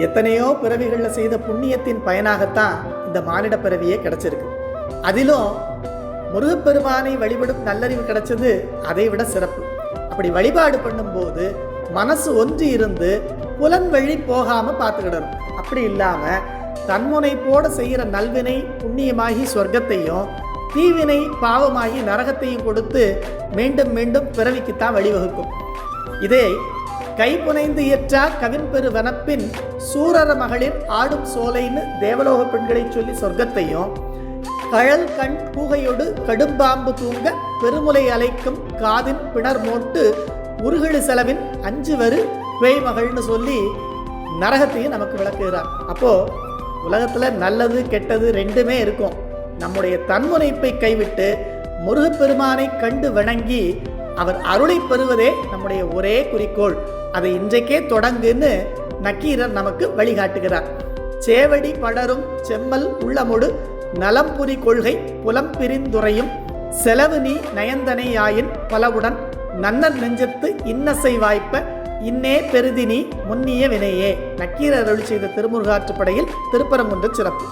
எத்தனையோ பிறவிகளில் செய்த புண்ணியத்தின் பயனாகத்தான் இந்த மானிட பிறவியே கிடைச்சிருக்கு. அதிலும் முருகப்பெருமானை வழிபடும் நல்லறிவு கிடைச்சது அதை விட சிறப்பு. அப்படி வழிபாடு பண்ணும்போது மனசு ஒன்று இருந்து புலன் வழி போகாமல் பார்த்துக்கிடணும். அப்படி இல்லாமல் தன்முனைப்போடு செய்கிற நல்வினை புண்ணியமாகி சொர்க்கத்தையும் தீவினை பாவமாகி நரகத்தையும் கொடுத்து மீண்டும் மீண்டும் பிறவிக்குத்தான் வழிவகுக்கும். இதே கைப்புனைந்து இயற்றா கவின் பெரு வனப்பின் சூரர மகளிர் ஆடும் சோலைன்னு தேவலோக பெண்களை சொல்லி சொர்க்கத்தையும் கழல் கண் கூகையோடு கடும்பாம்பு தூங்க பெருமுலை அலைக்கும் காதின் பிணர் மோட்டு உருகிழு செலவின் 5 வரு பேய்மகள்னு சொல்லி நரகத்தையும் நமக்கு விளக்குகிறார். அப்போது உலகத்தில் நல்லது கெட்டது ரெண்டுமே இருக்கும். நம்முடைய தன்முனைப்பை கைவிட்டு முருகப்பெருமானை கண்டு வணங்கி அவர் அருளை பெறுவதே நம்முடைய ஒரே குறிக்கோள். அதை இன்றைக்கே தொடங்குன்னு நக்கீரர் நமக்கு வழிகாட்டுகிறார். சேவடி படரும் செம்மல் உள்ளமுடு நலம்புரி கொள்கை புலம் பிரிந்துரையும் செலவு நீ நயந்தனை ஆயின் பலவுடன் நன்னர் நெஞ்சத்து இன்னசை வாய்ப்ப இன்னே பெருதினி முன்னிய வினையே. நக்கீரர் அருளி செய்த திருமுருகாற்றுப்படையில் திருப்பரங்குன்ற சிறப்பு.